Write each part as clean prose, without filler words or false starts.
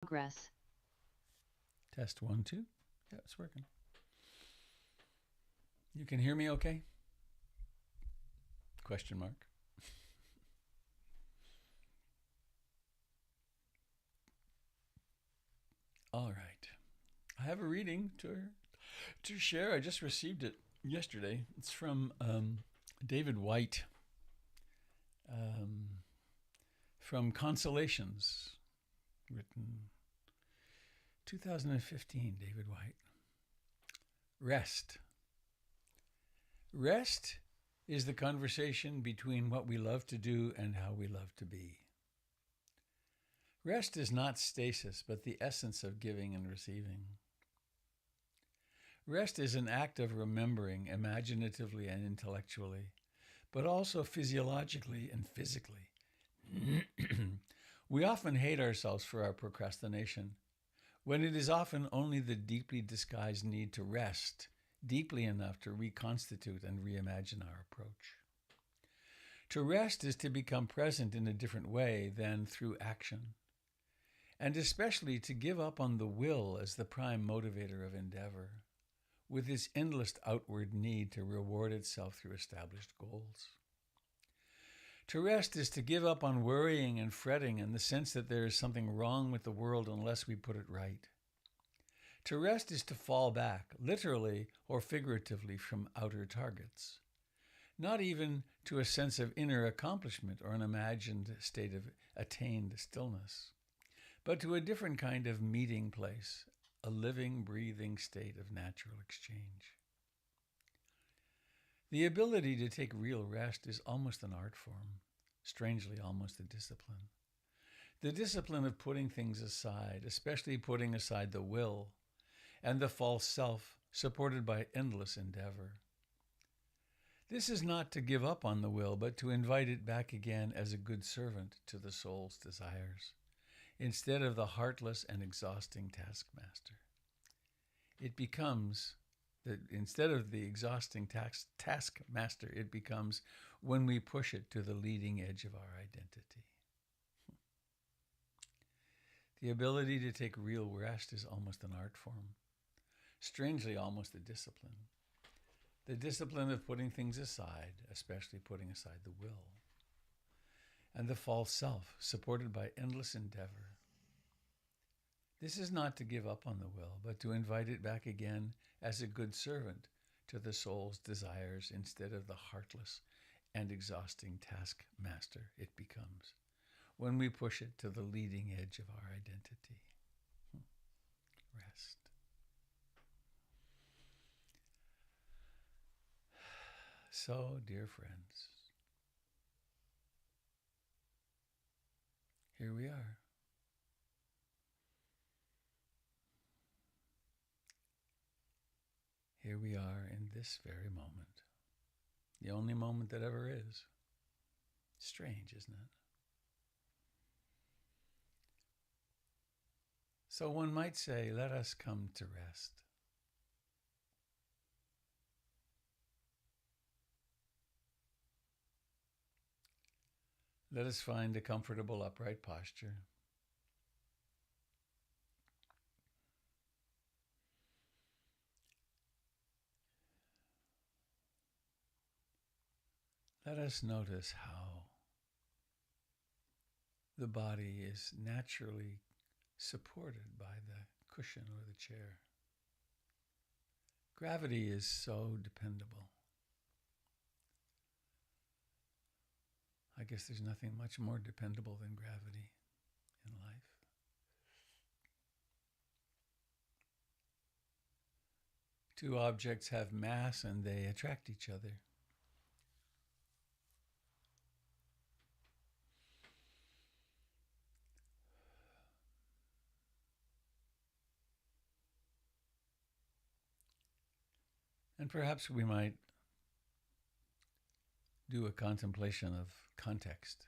Progress. Test 1, 2. Yeah, it's working. You can hear me okay? Question mark. All right. I have a reading to share. I just received it yesterday. It's from David White um, from Consolations, written 2015. David White. Rest. Rest is the conversation between what we love to do and how we love to be. Rest is not stasis, but the essence of giving and receiving. Rest is an act of remembering imaginatively and intellectually, but also physiologically and physically. We often hate ourselves for our procrastination, when it is often only the deeply disguised need to rest deeply enough to reconstitute and reimagine our approach. To rest is to become present in a different way than through action, and especially to give up on the will as the prime motivator of endeavor, with its endless outward need to reward itself through established goals. To rest is to give up on worrying and fretting in the sense that there is something wrong with the world unless we put it right. To rest is to fall back, literally or figuratively, from outer targets, not even to a sense of inner accomplishment or an imagined state of attained stillness, but to a different kind of meeting place, a living, breathing state of natural exchange. The ability to take real rest is almost an art form, strangely almost a discipline. The discipline of putting things aside, especially putting aside the will and the false self supported by endless endeavor. This is not to give up on the will, but to invite it back again as a good servant to the soul's desires, instead of the heartless and exhausting taskmaster. It becomes that instead of the exhausting taskmaster, it becomes when we push it to the leading edge of our identity. The ability to take real rest is almost an art form, strangely almost a discipline. The discipline of putting things aside, especially putting aside the will, and the false self, supported by endless endeavor. This is not to give up on the will, but to invite it back again as a good servant to the soul's desires instead of the heartless and exhausting taskmaster it becomes when we push it to the leading edge of our identity. Rest. So, dear friends, here we are. Here we are in this very moment. The only moment that ever is. Strange, isn't it? So one might say, let us come to rest. Let us find a comfortable upright posture. Let us notice how the body is naturally supported by the cushion or the chair. Gravity is so dependable. I guess there's nothing much more dependable than gravity in life. Two objects have mass and they attract each other. And perhaps we might do a contemplation of context.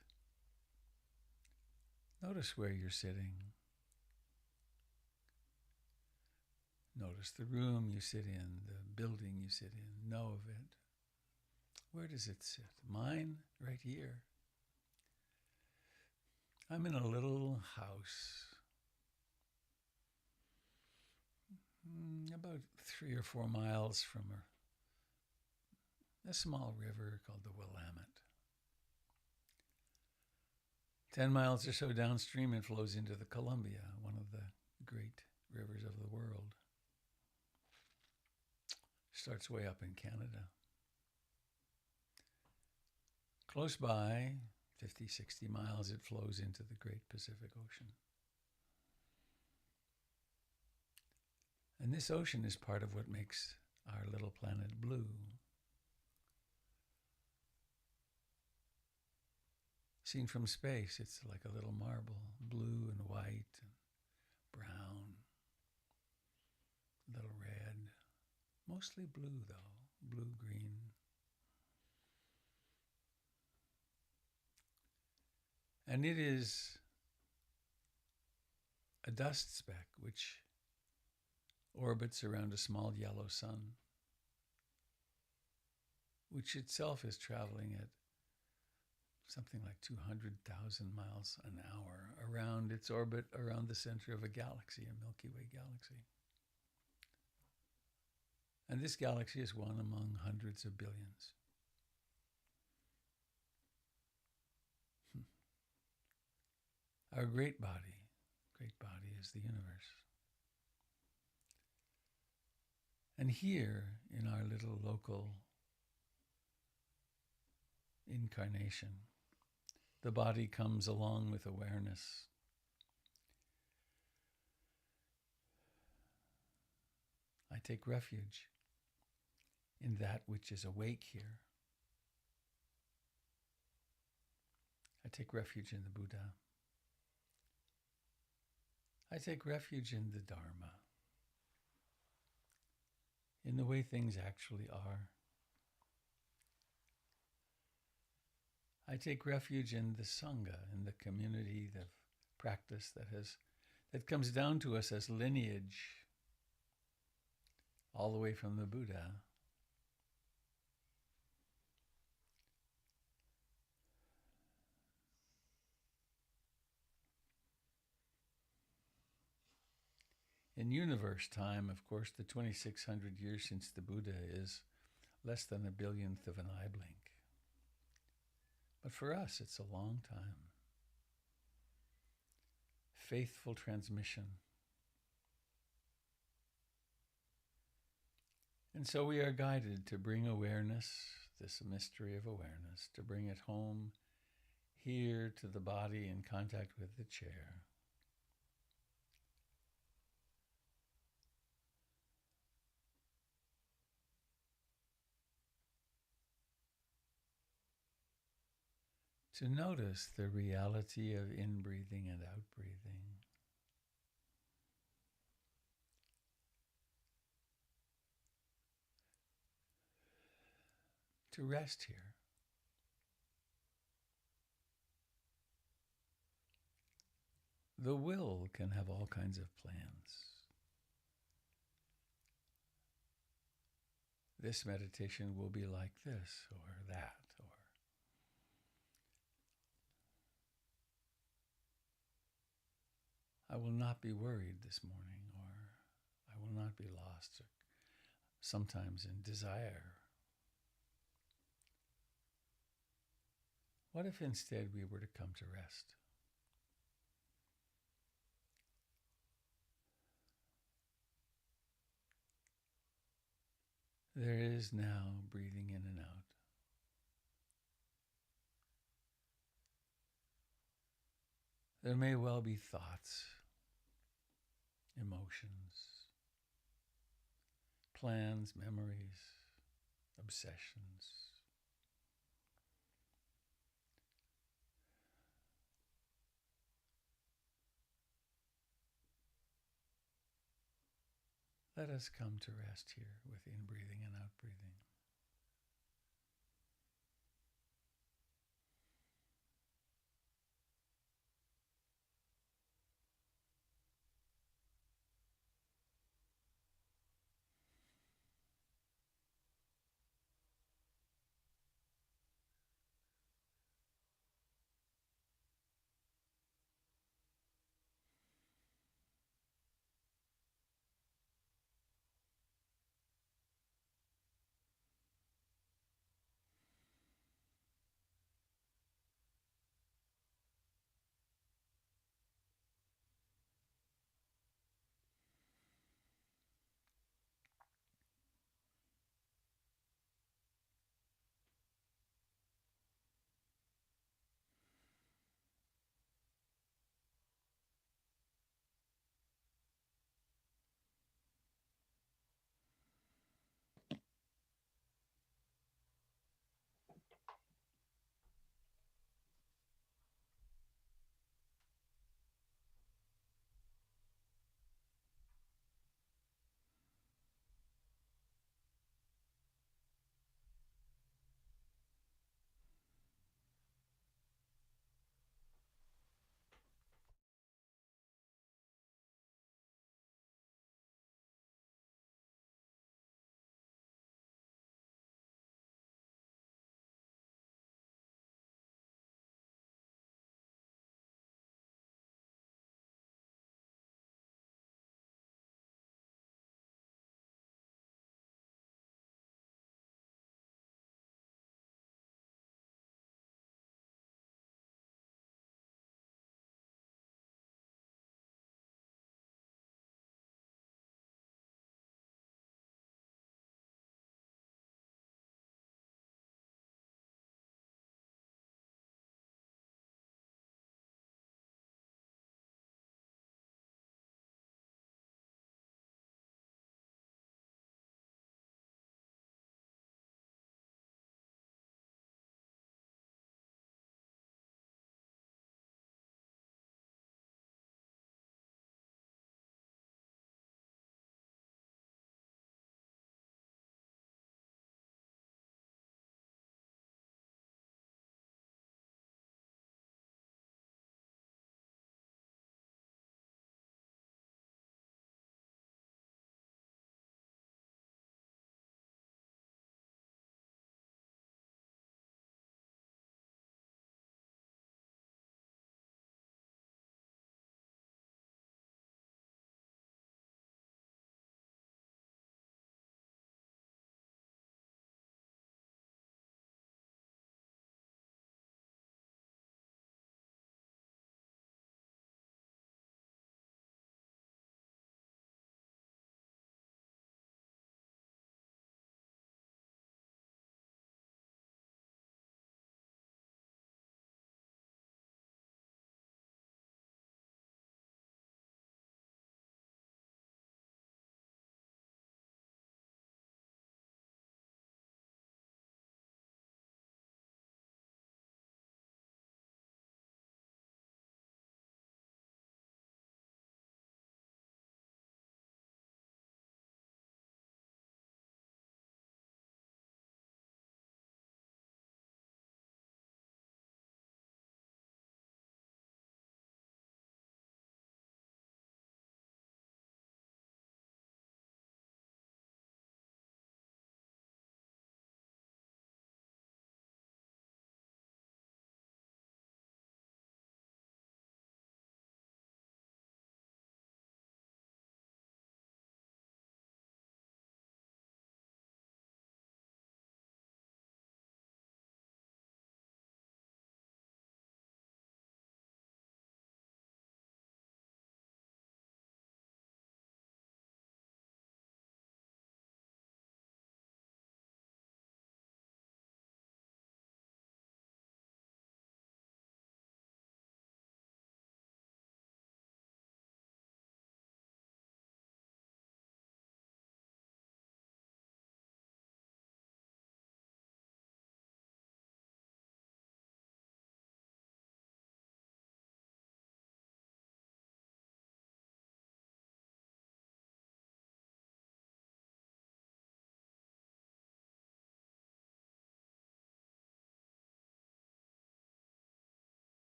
Notice where you're sitting. Notice the room you sit in, the building you sit in. Know of it. Where does it sit? Mine, right here. I'm in a little house about 3 or 4 miles from a small river called the Willamette. 10 miles or so downstream, it flows into the Columbia, one of the great rivers of the world. Starts way up in Canada. Close by, 50, 60 miles, it flows into the Great Pacific Ocean. And this ocean is part of what makes our little planet blue. Seen from space, it's like a little marble, blue and white and brown, a little red, mostly blue though, blue-green. And it is a dust speck which orbits around a small yellow sun, which itself is traveling at something like 200,000 miles an hour around its orbit around the center of a galaxy, a Milky Way galaxy. And this galaxy is one among hundreds of billions. Our great body is the universe. And here in our little local incarnation, the body comes along with awareness. I take refuge in that which is awake here. I take refuge in the Buddha. I take refuge in the Dharma, in the way things actually are. I take refuge in the Sangha, in the community of practice that comes down to us as lineage, all the way from the Buddha. In universe time, of course, the 2,600 years since the Buddha is less than a billionth of an eye blink. But for us, it's a long time. Faithful transmission. And so we are guided to bring awareness, this mystery of awareness, to bring it home here to the body in contact with the chair. To notice the reality of in-breathing and out-breathing. To rest here. The will can have all kinds of plans. This meditation will be like this or that, or I will not be worried this morning, or I will not be lost, or sometimes in desire. What if instead we were to come to rest? There is now breathing in and out. There may well be thoughts, emotions, plans, memories, obsessions. Let us come to rest here with in-breathing and out-breathing.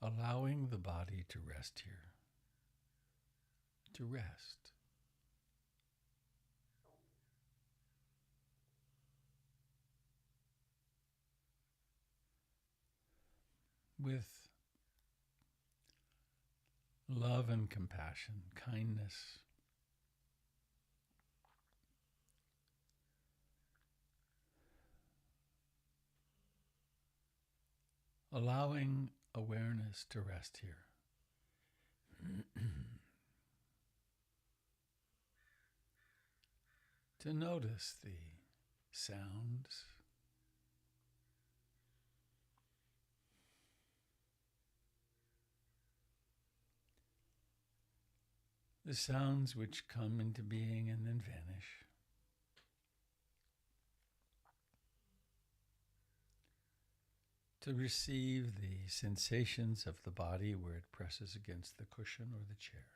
allowing the body to rest here, to rest. With love and compassion, kindness, allowing awareness to rest here. To notice the sounds, the sounds which come into being and then vanish. To receive the sensations of the body where it presses against the cushion or the chair.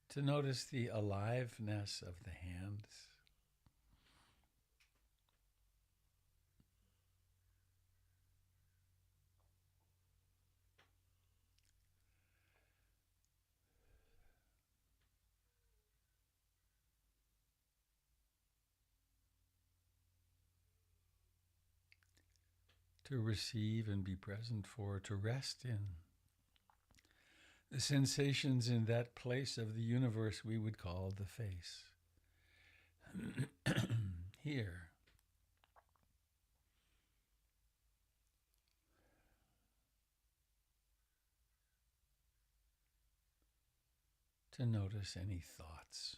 To notice the aliveness of the hands. To receive and be present for, to rest in the sensations in that place of the universe we would call the face. Here. To notice any thoughts.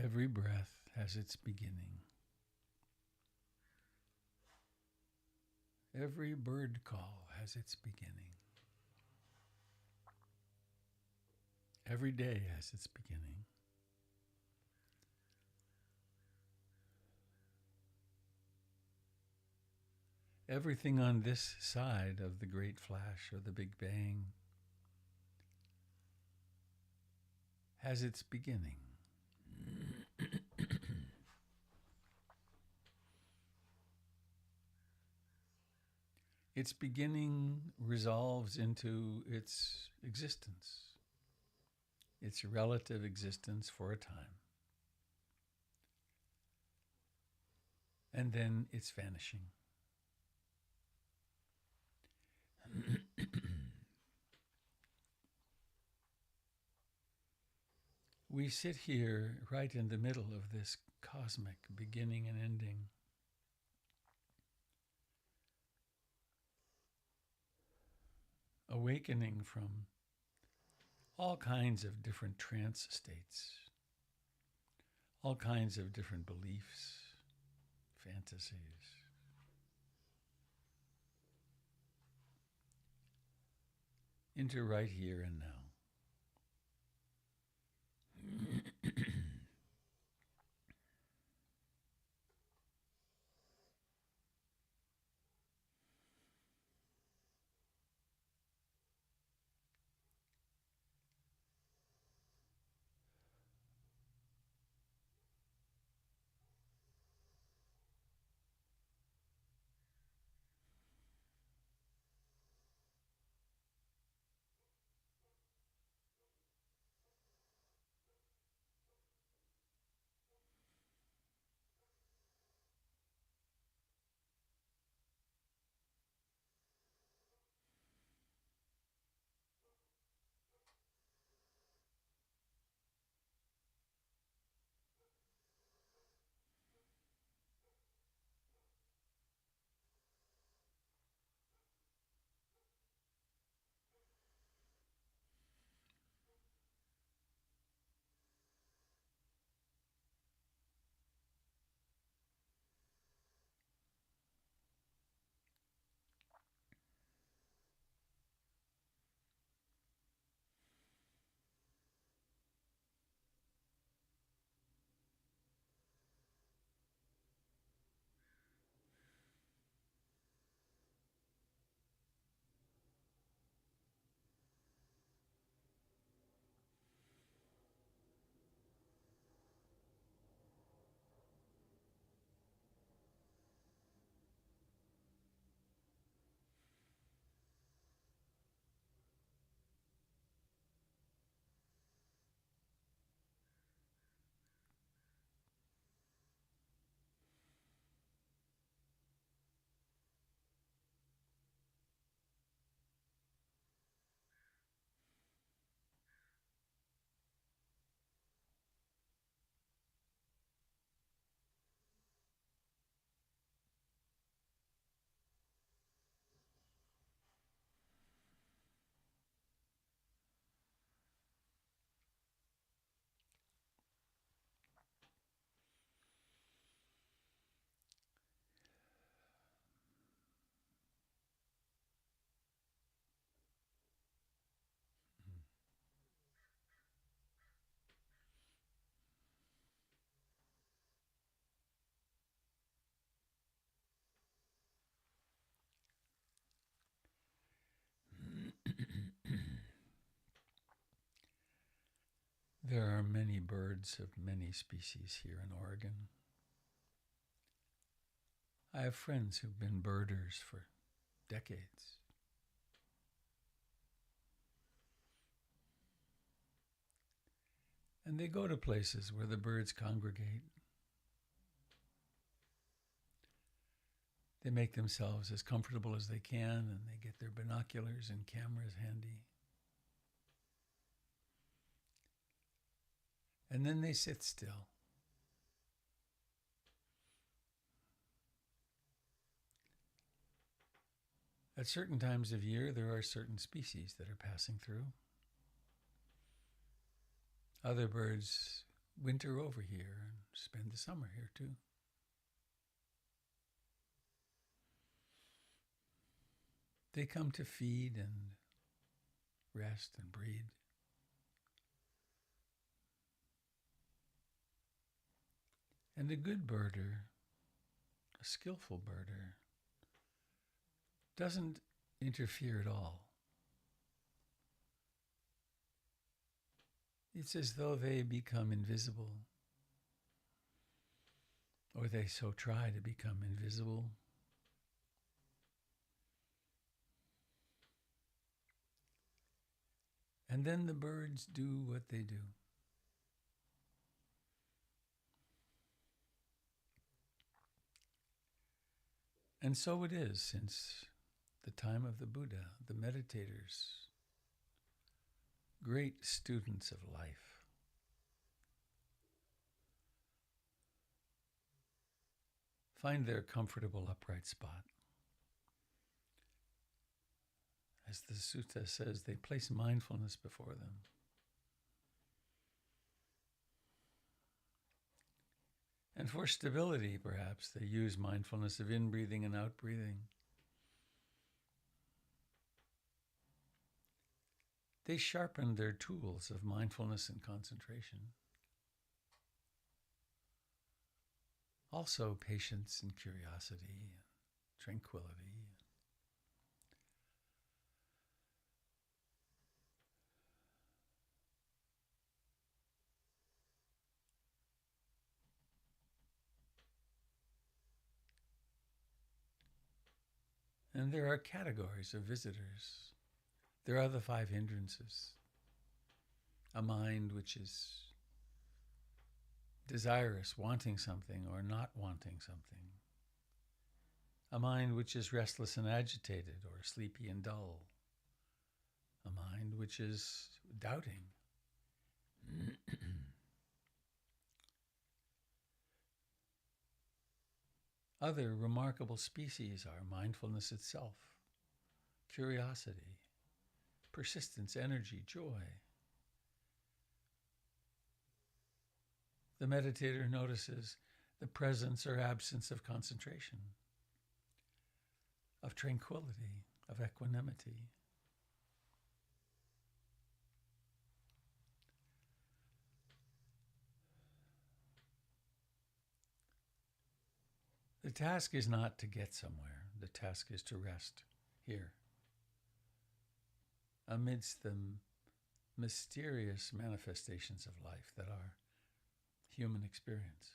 Every breath has its beginning. Every bird call has its beginning. Every day has its beginning. Everything on this side of the great flash or the Big Bang has its beginning. Its beginning resolves into its existence, its relative existence for a time, and then its vanishing. We sit here right in the middle of this cosmic beginning and ending. Awakening from all kinds of different trance states, all kinds of different beliefs, fantasies. Into right here and now. There are many birds of many species here in Oregon. I have friends who've been birders for decades. And they go to places where the birds congregate. They make themselves as comfortable as they can, and they get their binoculars and cameras handy. And then they sit still. At certain times of year, there are certain species that are passing through. Other birds winter over here and spend the summer here too. They come to feed and rest and breed. And a good birder, a skillful birder, doesn't interfere at all. It's as though they become invisible, or they so try to become invisible. And then the birds do what they do. And so it is since the time of the Buddha, the meditators, great students of life, find their comfortable upright spot. As the sutta says, they place mindfulness before them. And for stability, perhaps, they use mindfulness of in-breathing and out-breathing. They sharpen their tools of mindfulness and concentration. Also, patience and curiosity and tranquility. And there are categories of visitors. There are the 5 hindrances. A mind which is desirous, wanting something or not wanting something. A mind which is restless and agitated or sleepy and dull. A mind which is doubting. Other remarkable species are mindfulness itself, curiosity, persistence, energy, joy. The meditator notices the presence or absence of concentration, of tranquility, of equanimity. The task is not to get somewhere. The task is to rest here, amidst the mysterious manifestations of life that are human experience.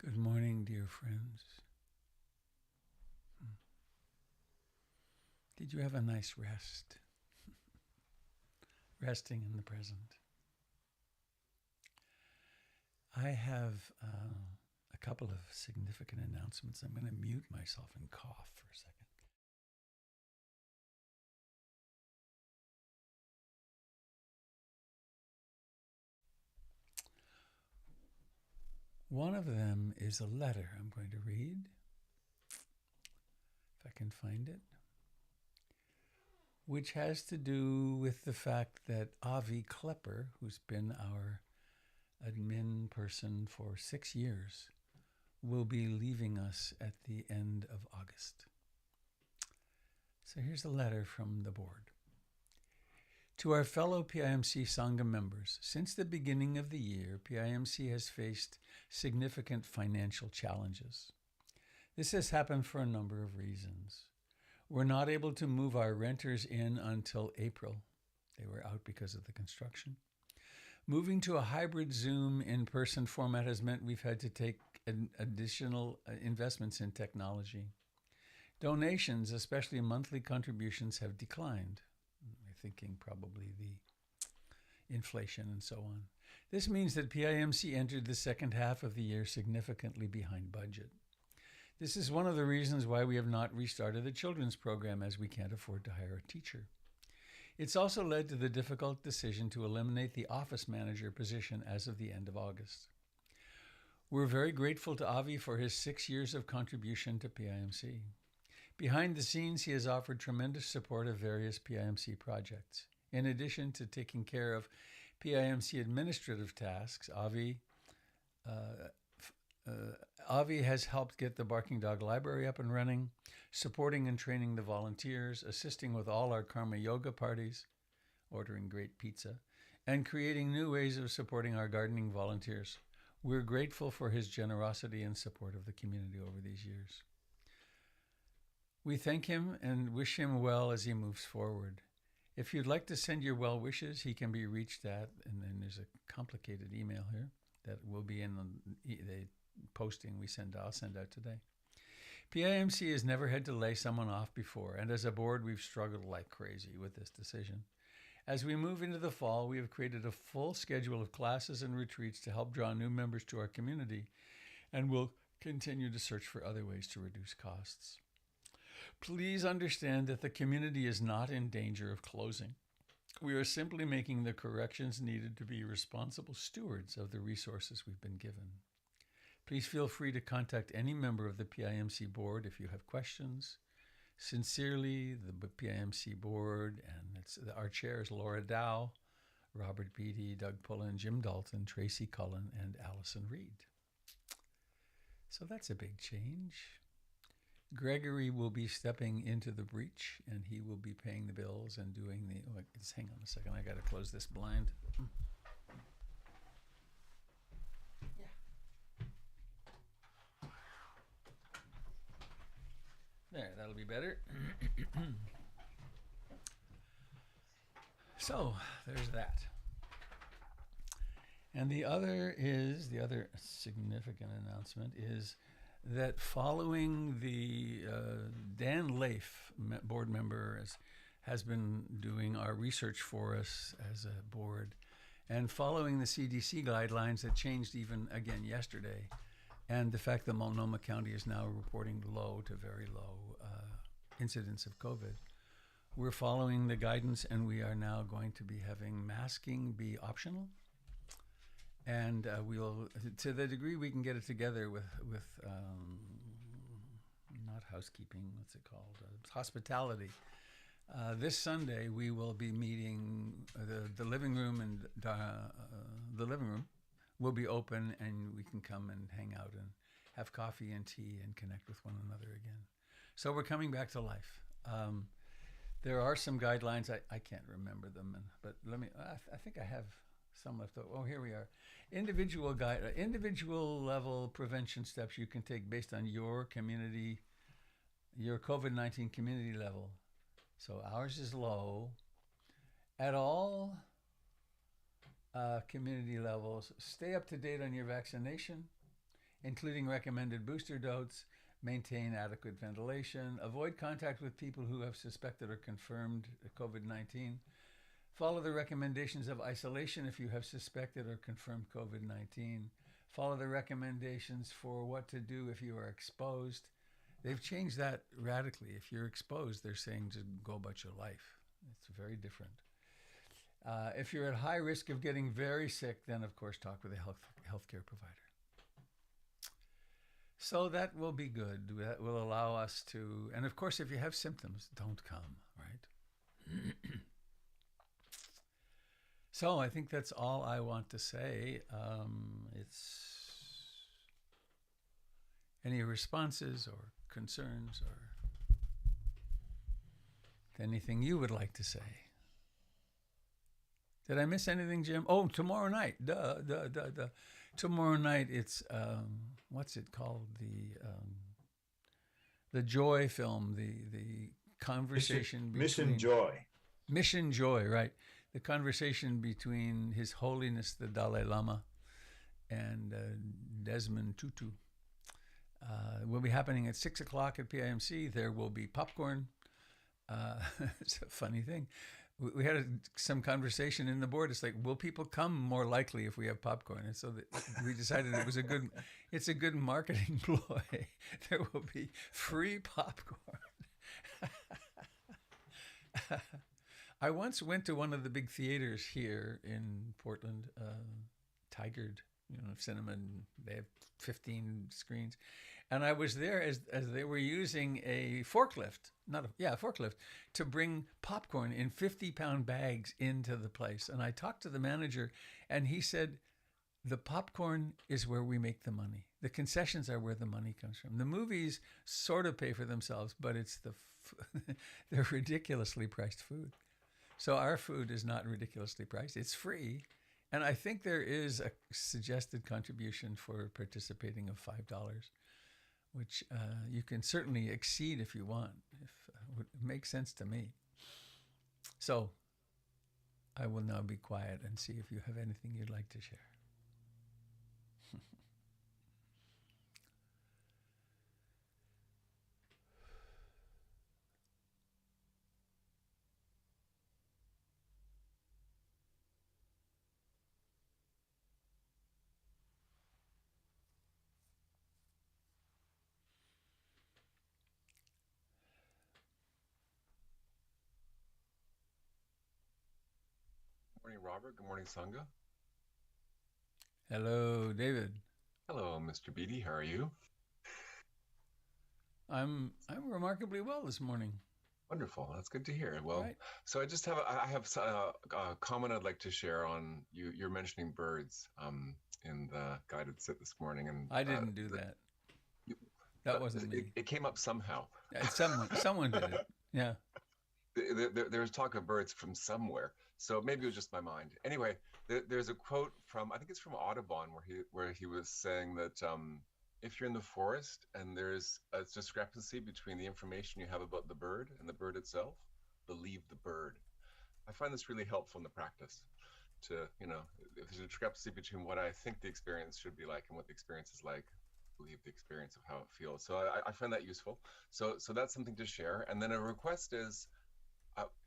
Good morning, dear friends. Did you have a nice rest? Resting in the present. I have a couple of significant announcements. I'm going to mute myself and cough for a second. One of them is a letter I'm going to read, if I can find it, which has to do with the fact that Avi Klepper, who's been our admin person for 6 years, will be leaving us at the end of August. So here's a letter from the board. To our fellow PIMC Sangha members, since the beginning of the year, PIMC has faced significant financial challenges. This has happened for a number of reasons. We're not able to move our renters in until April. They were out because of the construction. Moving to a hybrid Zoom in-person format has meant we've had to take additional investments in technology. Donations, especially monthly contributions, have declined. We're thinking probably the inflation and so on. This means that PIMC entered the second half of the year significantly behind budget. This is one of the reasons why we have not restarted the children's program, as we can't afford to hire a teacher. It's also led to the difficult decision to eliminate the office manager position as of the end of August. We're very grateful to Avi for his 6 years of contribution to PIMC. Behind the scenes, he has offered tremendous support of various PIMC projects. In addition to taking care of PIMC administrative tasks, Avi has helped get the Barking Dog Library up and running, supporting and training the volunteers, assisting with all our Karma Yoga parties, ordering great pizza, and creating new ways of supporting our gardening volunteers. We're grateful for his generosity and support of the community over these years. We thank him and wish him well as he moves forward. If you'd like to send your well wishes, he can be reached at, and then there's a complicated email here that will be in the posting I'll send out today. PIMC has never had to lay someone off before, and as a board, we've struggled like crazy with this decision. As we move into the fall, we have created a full schedule of classes and retreats to help draw new members to our community, and we'll continue to search for other ways to reduce costs. Please understand that the community is not in danger of closing. We are simply making the corrections needed to be responsible stewards of the resources we've been given. Please feel free to contact any member of the PIMC board if you have questions. Sincerely, the PIMC board, and our chairs, Laura Dow, Robert Beatty, Doug Pullen, Jim Dalton, Tracy Cullen, and Allison Reed. So that's a big change. Gregory will be stepping into the breach, and he will be paying the bills and doing hang on a second, I got to close this blind. There, that'll be better. So, there's that. And the other significant announcement is that following the Dan Leif, board member, has been doing our research for us as a board, and following the CDC guidelines that changed even again yesterday, and the fact that Multnomah County is now reporting low to very low incidence of COVID. We're following the guidance, and we are now going to be having masking be optional. And we'll, to the degree we can get it together with not housekeeping, what's it called? Hospitality. This Sunday, we will be meeting, the living room, and the living room will be open, and we can come and hang out and have coffee and tea and connect with one another again. So we're coming back to life. There are some guidelines, I can't remember them, but I think I have some left over. Oh, here we are. Individual level prevention steps you can take based on your community, your COVID-19 community level. So ours is low. At all community levels, stay up to date on your vaccination including recommended booster doses, maintain adequate ventilation, avoid contact with people who have suspected or confirmed COVID-19, follow the recommendations of isolation if you have suspected or confirmed COVID-19, follow the recommendations for what to do if you are exposed. They've changed that radically. If you're exposed, they're saying just go about your life. It's very different. If you're at high risk of getting very sick, then of course talk with a healthcare provider. So that will be good. That will allow us to, and of course, if you have symptoms, don't come, right? So I think that's all I want to say. It's any responses or concerns or anything you would like to say. Did I miss anything, Jim? Oh, tomorrow night. Duh. Tomorrow night, it's, what's it called? The Joy film, the conversation between... Mission Joy. Mission Joy, right. The conversation between His Holiness the Dalai Lama and Desmond Tutu will be happening at 6 o'clock at PIMC. There will be popcorn. It's a funny thing. We had some conversation in the board. It's like, will people come more likely if we have popcorn? And so we decided it's a good marketing ploy. There will be free popcorn. I once went to one of the big theaters here in Portland, Tigard, cinema, and they have 15 screens. And I was there as they were using a forklift, forklift, to bring popcorn in 50-pound bags into the place. And I talked to the manager, and he said, the popcorn is where we make the money. The concessions are where the money comes from. The movies sort of pay for themselves, but it's they're ridiculously priced food. So our food is not ridiculously priced. It's free. And I think there is a suggested contribution for participating of $5, which you can certainly exceed if you want. It makes sense to me. So I will now be quiet and see if you have anything you'd like to share. Good morning, Robert. Good morning, Sangha. Hello, David. Hello, Mr. Beatty. How are you? I'm remarkably well this morning. Wonderful. That's good to hear. Well, right. So I have a comment I'd like to share on you. You're mentioning birds in the guided sit this morning, and I didn't do that. That wasn't me. It came up somehow. Someone did it. Yeah. There was talk of birds from somewhere, so maybe it was just my mind. Anyway, there's a quote from, I think it's from Audubon, where he was saying that if you're in the forest and there's a discrepancy between the information you have about the bird and the bird itself, believe the bird. I find this really helpful in the practice. If there's a discrepancy between what I think the experience should be like and what the experience is like, believe the experience of how it feels. So I find that useful. So that's something to share. And then a request is,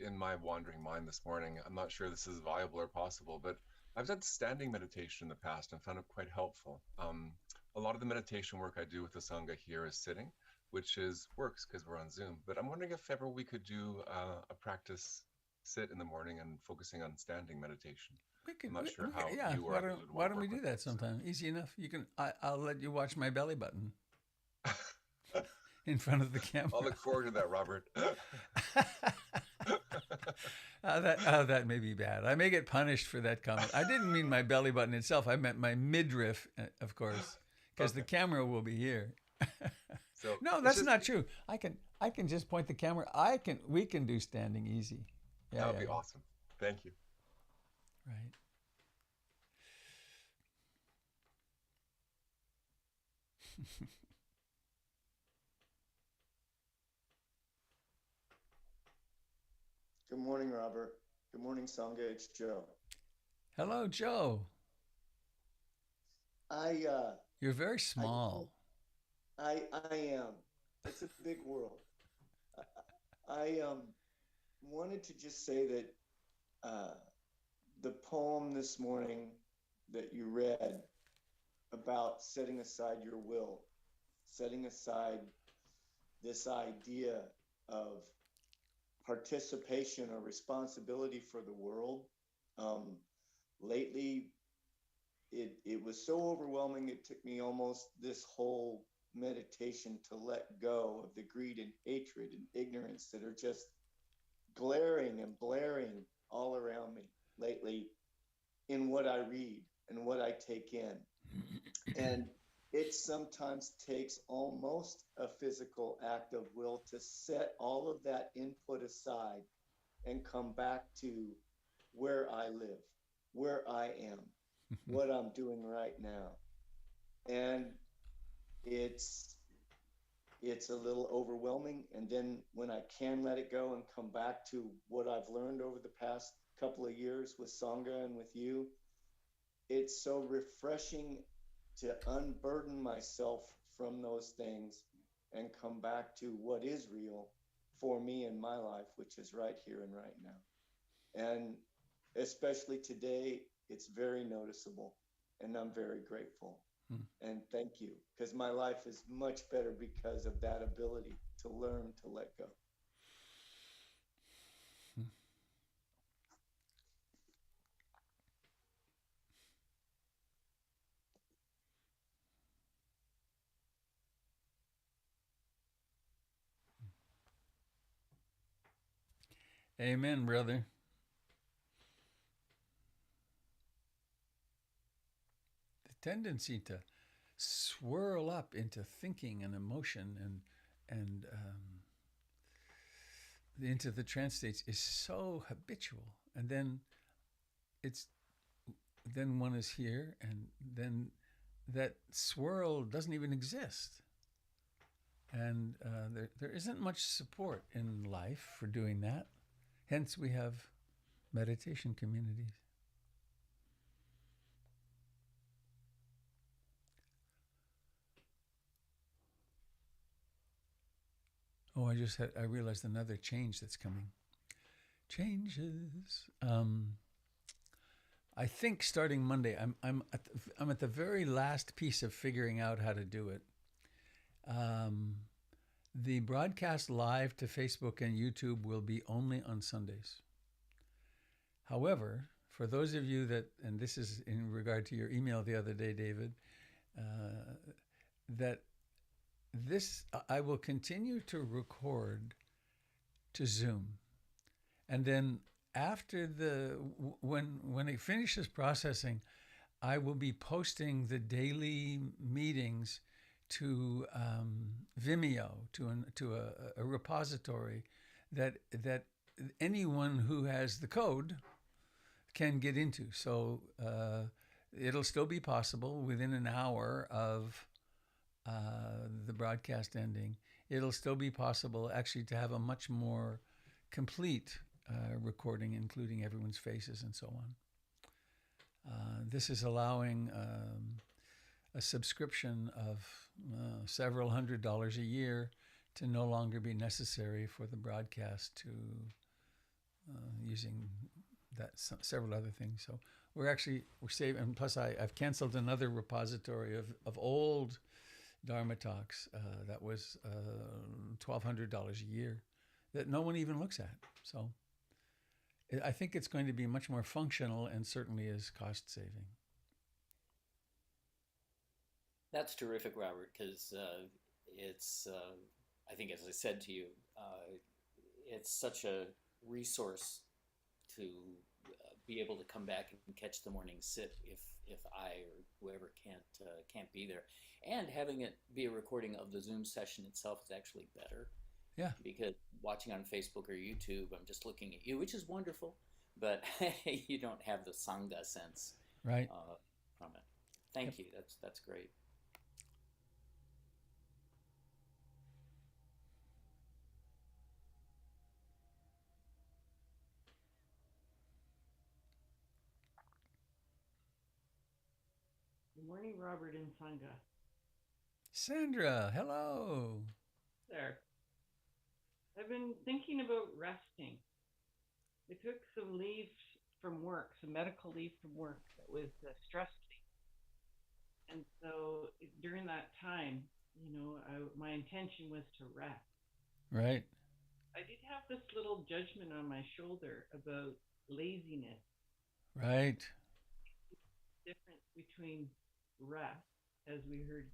in my wandering mind this morning, I'm not sure this is viable or possible, but I've done standing meditation in the past and found it quite helpful. A lot of the meditation work I do with the Sangha here is sitting, which works because we're on Zoom. But I'm wondering if ever we could do a practice sit in the morning and focusing on standing meditation. I'm not sure how you or others would why don't we work do with that this. sometime? Easy enough. You can. I'll let you watch my belly button in front of the camera. I'll look forward to that, Robert. That may be bad. I may get punished for that comment. I didn't mean my belly button itself. I meant my midriff, of course, because the camera will be here. So no, that's not true. I can just point the camera. We can do standing easy. That would be awesome. Thank you. Right. Good morning, Robert. Good morning, Sangha. It's Joe. Hello, Joe. I You're very I small. I am. It's a big world. I wanted to just say that uh, the poem this morning that you read about setting aside your will, setting aside this idea of participation or responsibility for the world. Um, lately, it was so overwhelming. It took me almost this whole meditation to let go of the greed and hatred and ignorance that are just glaring and blaring all around me lately in what I read and what I take in. And it sometimes takes almost a physical act of will to set all of that input aside and come back to where I live, where I am, what I'm doing right now. And it's it's a little overwhelming. And then when I can let it go and come back to what I've learned over the past couple of years with Sangha and with you, it's so refreshing to unburden myself from those things and come back to what is real for me in my life, which is right here and right now. And especially today, it's very noticeable, and I'm very grateful. And thank you, because my life is much better because of that ability to learn to let go. Amen, brother. The tendency to swirl up into thinking and emotion and into the trance states is so habitual, and it's then one is here, and then that swirl doesn't even exist, and there isn't much support in life for doing that. Hence, we have meditation communities. Oh, I realized another change that's coming. Changes. I think starting Monday, I'm at the very last piece of figuring out how to do it. The broadcast live to Facebook and YouTube will be only on Sundays. However, for those of you that, and this is in regard to your email the other day, David, that this I will continue to record to Zoom, and then after when it finishes processing, I will be posting the daily meetings to Vimeo, to a repository that anyone who has the code can get into. So it'll still be possible within an hour of the broadcast ending. It'll still be possible actually to have a much more complete recording, including everyone's faces and so on. This is allowing a subscription of several $100s a year to no longer be necessary for the broadcast to using that several other things. So we're saving, and plus I've canceled another repository of old Dharma talks that was $1,200 a year that no one even looks at. So I think it's going to be much more functional and certainly is cost saving. That's terrific, Robert, because it's, I think, as I said to you, it's such a resource to be able to come back and catch the morning sit if I or whoever can't be there, and having it be a recording of the Zoom session itself is actually better. Yeah. Because watching on Facebook or YouTube, I'm just looking at you, which is wonderful, but you don't have the Sangha sense Right. from it. Thank you. That's great. Good morning, Robert and Sangha. Sandra, hello. There. I've been thinking about resting. I took some leave from work, some medical leave from work that was stress leave. And so during that time, my intention was to rest. Right. I did have this little judgment on my shoulder about laziness, Right. difference between rest, as we heard,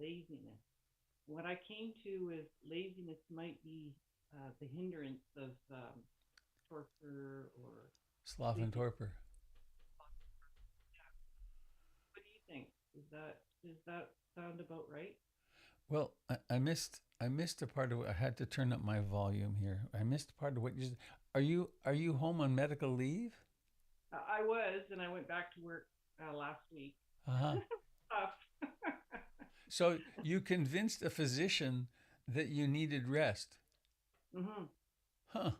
laziness. What I came to is laziness might be the hindrance of torpor or Sloth and sleeping. torpor. What do you think? Does that sound about right? Well, I missed a part of it. I had to turn up my volume here. I missed part of what you said. Are you home on medical leave? I was, and I went back to work last week. Uh-huh. Tough. So you convinced a physician that you needed rest. Mm-hmm. Huh.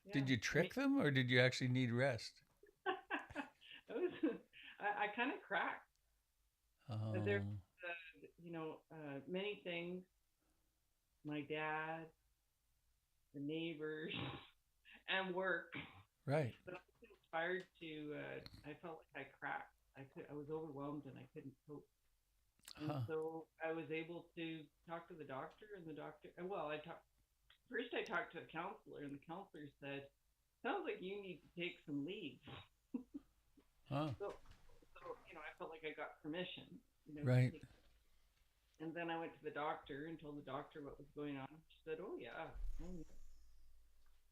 Yeah. Did you trick them or did you actually need rest? I kind of cracked. Oh. There's, many things. My dad, the neighbors, and work. Right. But I was inspired to. I felt like I cracked. I was overwhelmed and I couldn't cope. And so I was able to talk to the doctor, and the doctor. Well, I talked. First, I talked to a counselor, and the counselor said, "Sounds like you need to take some leave." So I felt like I got permission. Right. And then I went to the doctor and told the doctor what was going on. She said, "Oh yeah."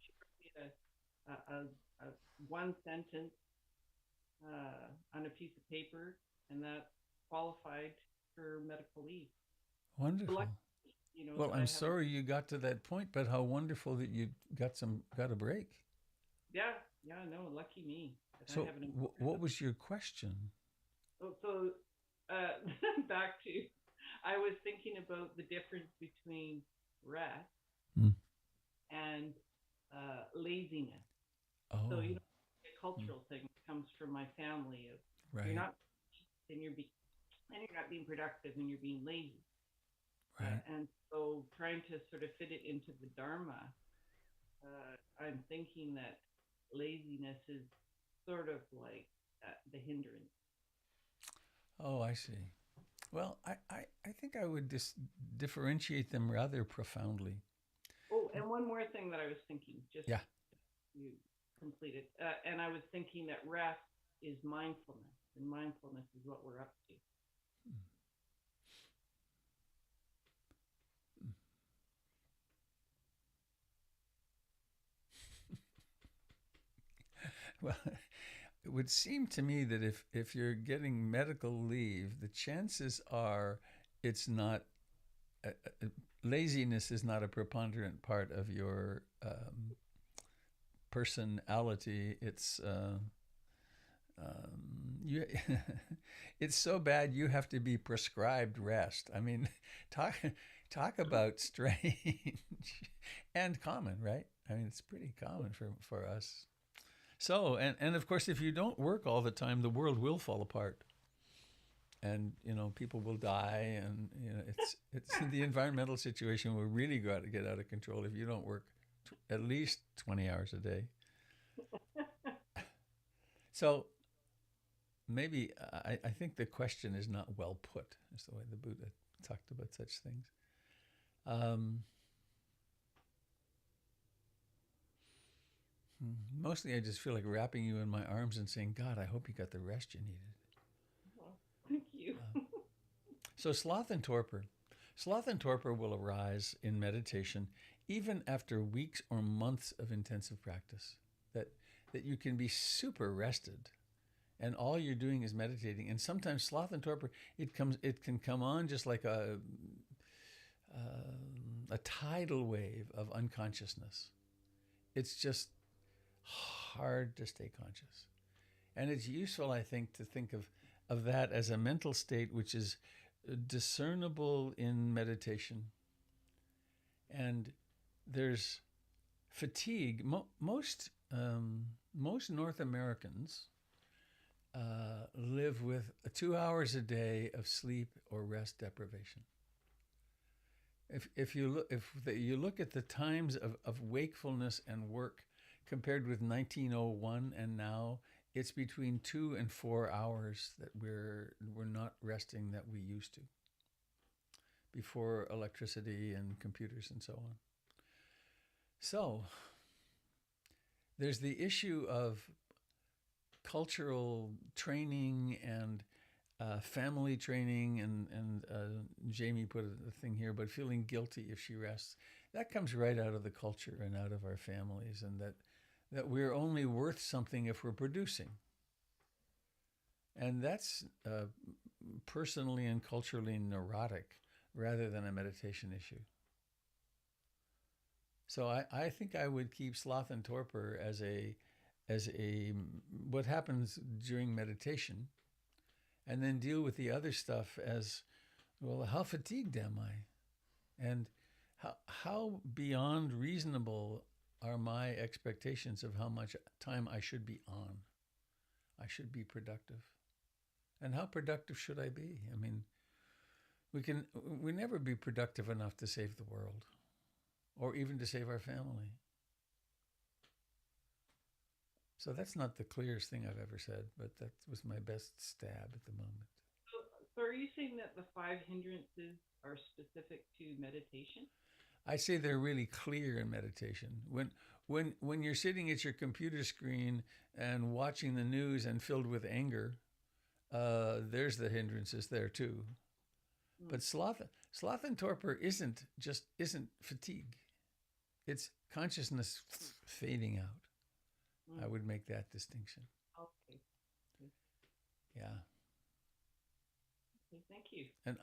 She wrote me a one sentence on a piece of paper, and that qualified for medical leave. Wonderful. Lucky, Well, I'm sorry you got to that point, but how wonderful that you got a break. Yeah, no, lucky me. So, what was your question? So back to, I was thinking about the difference between rest and laziness. Oh. So a cultural thing comes from my family of right. You're not, and you're not being productive, and you're being lazy. Right. And so trying to sort of fit it into the Dharma, I'm thinking that laziness is sort of like the hindrance. Oh, I see. Well, I think I would differentiate them rather profoundly. Oh, and one more thing that I was thinking, just yeah. You complete it. And I was thinking that rest is mindfulness, and mindfulness is what we're up to. Well, it would seem to me that if you're getting medical leave, the chances are it's not, laziness is not a preponderant part of your personality. It's it's so bad you have to be prescribed rest. I mean, talk about strange and common, right? I mean, it's pretty common for us. So, and of course, if you don't work all the time, the world will fall apart, and people will die, and it's the environmental situation will really got to get out of control if you don't work at least 20 hours a day. So maybe I think the question is not well put. Is the way the Buddha talked about such things. Mostly I just feel like wrapping you in my arms and saying, God, I hope you got the rest you needed. Well, thank you. So sloth and torpor. Sloth and torpor will arise in meditation even after weeks or months of intensive practice. That you can be super rested and all you're doing is meditating. And sometimes sloth and torpor, it can come on just like a tidal wave of unconsciousness. It's just hard to stay conscious. And it's useful, I think, to think of that as a mental state which is discernible in meditation. And there's fatigue. Most North Americans live with 2 hours a day of sleep or rest deprivation. If you look at the times of wakefulness and work compared with 1901 and now, it's between 2 and 4 hours that we're not resting that we used to before electricity and computers and so on. So there's the issue of cultural training and family training, and Jamie put a thing here, but feeling guilty if she rests. That comes right out of the culture and out of our families, and that we're only worth something if we're producing. And that's personally and culturally neurotic rather than a meditation issue. So I think I would keep sloth and torpor as a what happens during meditation, and then deal with the other stuff as, well, how fatigued am I? And how beyond reasonable are my expectations of how much time I should be on? I should be productive. And how productive should I be? I mean, we never be productive enough to save the world or even to save our family. So that's not the clearest thing I've ever said, but that was my best stab at the moment. So are you saying that the 5 hindrances are specific to meditation? I say they're really clear in meditation. When you're sitting at your computer screen and watching the news and filled with anger, there's the hindrances there too. But sloth and torpor isn't fatigue. It's consciousness fading out. I would make that distinction. Okay. Yeah. Okay, thank you. And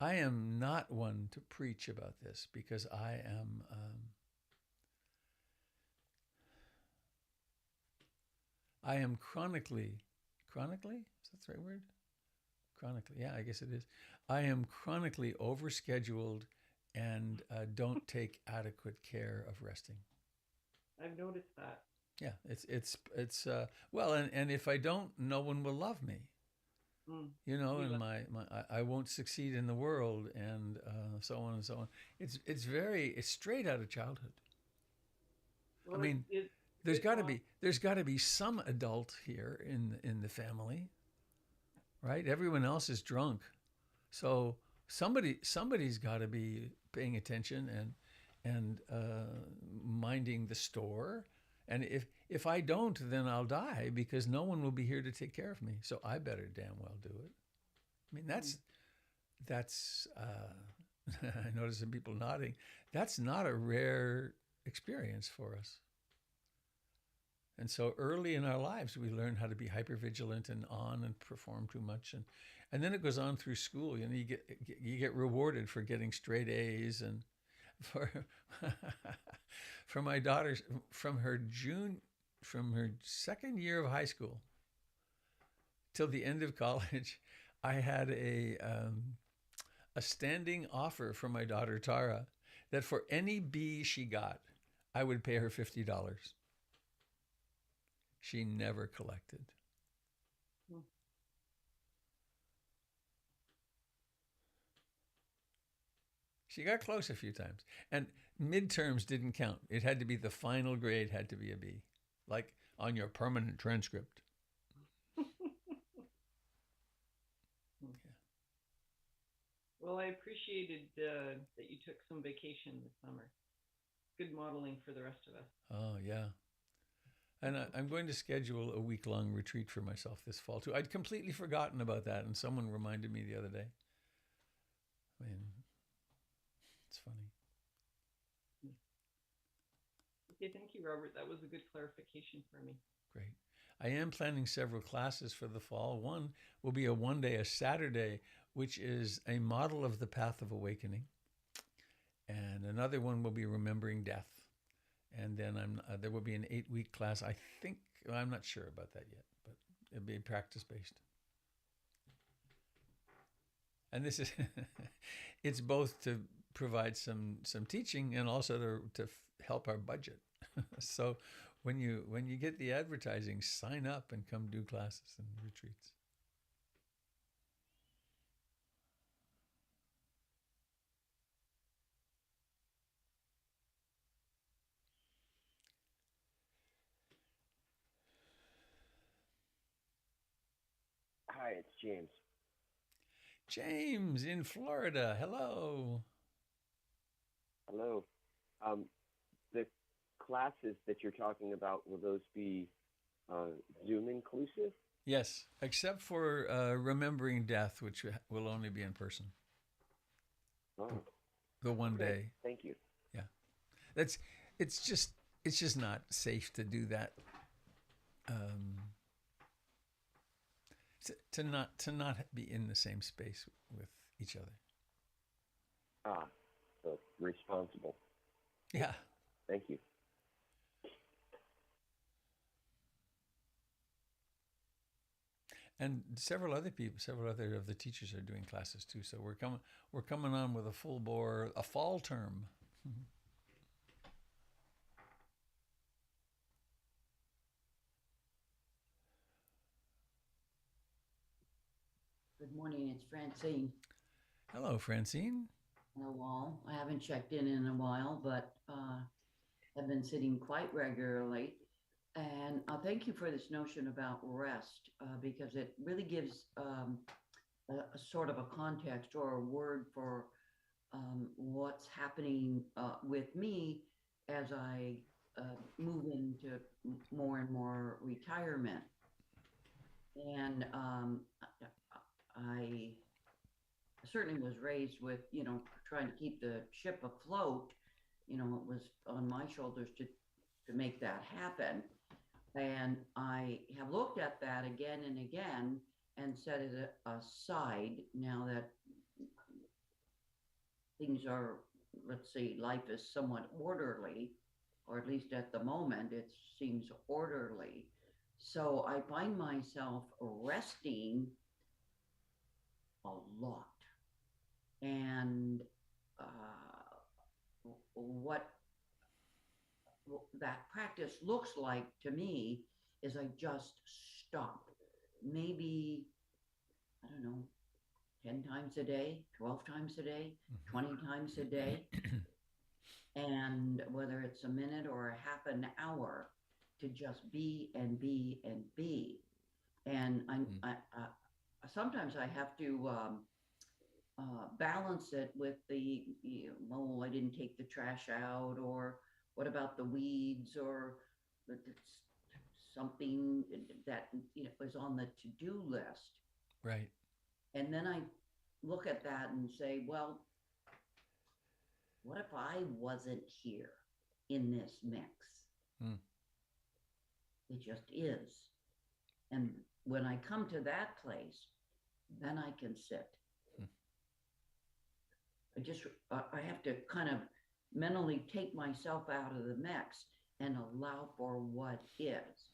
I am not one to preach about this because I am chronically, is that the right word? Chronically, yeah, I guess it is. I am chronically overscheduled and don't take adequate care of resting. I've noticed that. Yeah, it's well, and if I don't, no one will love me. You know, and I won't succeed in the world, and so on and so on. It's straight out of childhood. Well, I mean, there's got to be some adult here in the family, right? Everyone else is drunk, so somebody's got to be paying attention and minding the store. And if I don't, then I'll die because no one will be here to take care of me. So I better damn well do it. I mean, that's I notice some people nodding. That's not a rare experience for us. And so early in our lives, we learn how to be hypervigilant and on and perform too much. And then it goes on through school. You know, you get rewarded for getting straight A's and for my daughter, from her second year of high school till the end of college, I had a standing offer from my daughter Tara that for any B she got, I would pay her $50. She never collected. She got close a few times. And midterms didn't count. It had to be the final grade, had to be a B, like on your permanent transcript. Yeah. Well, I appreciated that you took some vacation this summer. Good modeling for the rest of us. Oh, yeah. And I'm going to schedule a week-long retreat for myself this fall, too. I'd completely forgotten about that, and someone reminded me the other day. I mean, it's funny. Okay, thank you, Robert. That was a good clarification for me. Great. I am planning several classes for the fall. One will be a Saturday, which is a model of the path of awakening. And another one will be remembering death. And then there will be an 8-week class. I think, I'm not sure about that yet, but it'll be practice-based. And this is, it's both to provide some teaching and also to help our budget. So when you get the advertising, sign up and come do classes and retreats. Hi, it's James. James in Florida. Hello. Hello. The classes that you're talking about, will those be Zoom inclusive? Yes, except for remembering death, which will only be in person. Oh, The one okay. day. Thank you. Yeah, it's just not safe to do that. To not be in the same space with each other. So responsible. Yeah. Thank you. And several other of the teachers are doing classes too. So we're coming on with a full bore, a fall term. Good morning, it's Francine. Hello, Francine. Hello, all. I haven't checked in a while, but I've been sitting quite regularly. And thank you for this notion about rest, because it really gives a sort of a context or a word for what's happening with me as I move into more and more retirement. And I certainly was raised with, trying to keep the ship afloat. It was on my shoulders to make that happen. And I have looked at that again and again and set it aside now that things are, let's say, life is somewhat orderly, or at least at the moment, it seems orderly. So I find myself resting a lot. And what that practice looks like to me is I just stop. Maybe, I don't know, 10 times a day, 12 times a day, 20 times a day. And whether it's a minute or a half an hour, to just be and be and be. And I sometimes I have to balance it with the, oh, I didn't take the trash out, or what about the weeds, or something that was on the to-do list. Right. And then I look at that and say, well, what if I wasn't here in this mix? It just is. And when I come to that place, then I can sit. I have to kind of mentally take myself out of the mix and allow for what is.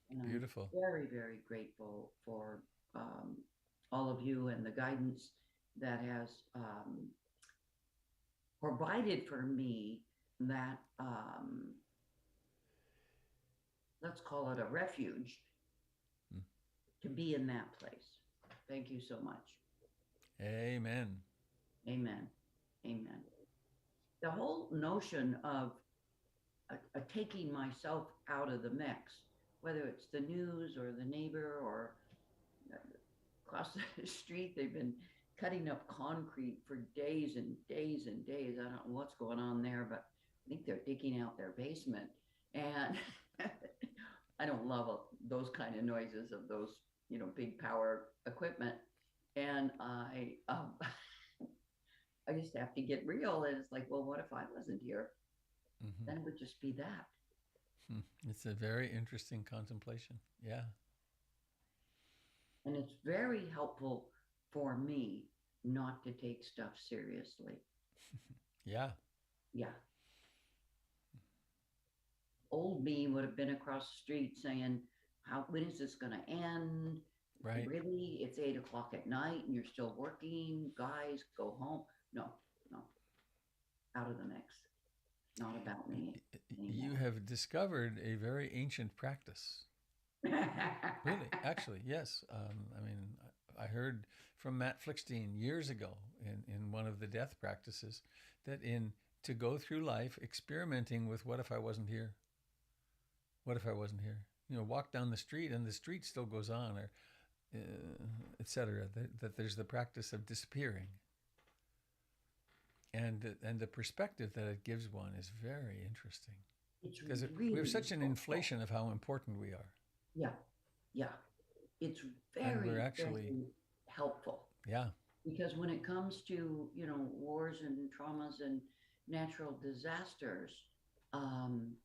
And Beautiful. I'm very, very grateful for all of you and the guidance that has provided for me that, let's call it a refuge, to be in that place. Thank you so much. Amen. Amen. Amen. The whole notion of taking myself out of the mix, whether it's the news or the neighbor or across the street, they've been cutting up concrete for days and days and days. I don't know what's going on there, but I think they're digging out their basement. And I don't love those kind of noises of those, big power equipment. And I just have to get real. And it's like, well, what if I wasn't here? Then it would just be that. It's a very interesting contemplation. Yeah. And it's very helpful for me not to take stuff seriously. Yeah. Yeah. Old me would have been across the street saying, when is this going to end? Right. Really? It's 8 o'clock at night and you're still working. Guys, go home. No. Out of the mix. not about me You anymore. have discovered a very ancient practice. Really, actually, yes. I mean, I heard from Matt Flickstein years ago in one of the death practices that to go through life experimenting with what if I wasn't here? What if I wasn't here? You know, walk down the street and the street still goes on, or etc. That there's the practice of disappearing, and the perspective that it gives one is very interesting It's because we have really such an helpful. inflation of how important we are, Yeah, yeah. It's and we're very, actually, very helpful yeah, because when it comes to, wars and traumas and natural disasters, um,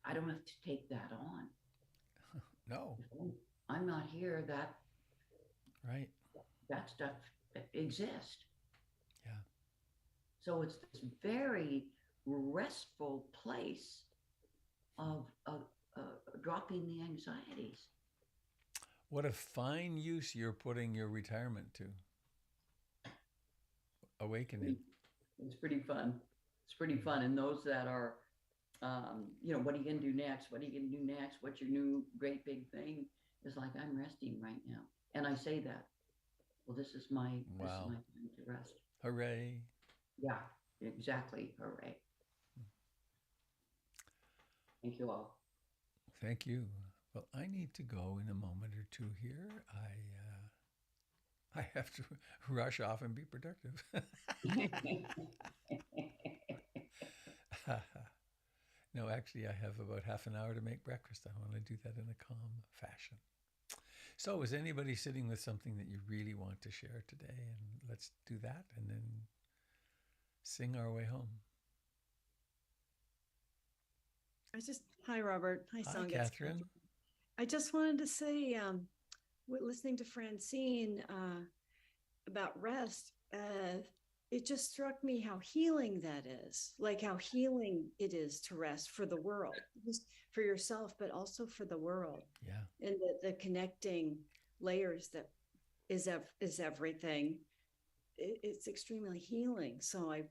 I don't have to take that on. no, If I'm not here, right, that stuff exists. yeah. So it's this very restful place of dropping the anxieties. What a fine use you're putting your retirement to. Awakening. It's pretty fun. It's pretty fun. And those that are, what are you going to do next? What are you going to do next? What's your new great big thing? It's like, I'm resting right now. And I say that, well, this is my Wow. time to rest. Hooray. Yeah, exactly. Hooray. Thank you all. Thank you. Well, I need to go in a moment or two here. I have to rush off and be productive. No, actually, I have about half an hour to make breakfast. I want to do that in a calm fashion. So, is anybody sitting with something that you really want to share today? And let's do that and then sing our way home. Hi, Robert. Hi, Hi, Sangha. Catherine. I just wanted to say, listening to Francine about rest, it just struck me how healing that is, like how healing it is to rest for the world, just for yourself, but also for the world. Yeah. And the connecting layers that is everything. It's extremely healing. So I'm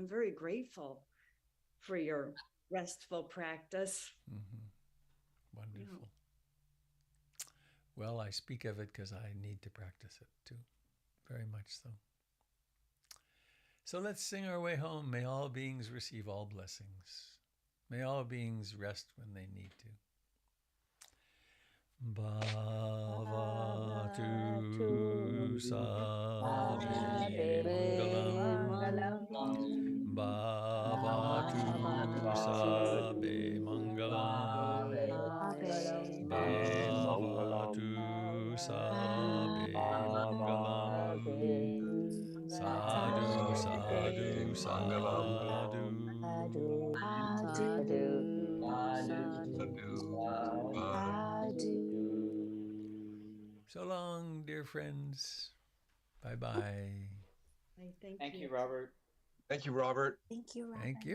very grateful for your restful practice. Mm-hmm. Wonderful. Yeah. Well, I speak of it because I need to practice it too. Very much so. So let's sing our way home. May all beings receive all blessings. May all beings rest when they need to. Bhavatu sabe mangalam. Bhavatu sabe mangalam. Bhavatu sabe mangalam. Sadhu, sadhu, sadhu. So long, dear friends. Bye-bye. Thank you, Robert. Thank you, Robert. Thank you, Robert. Thank you.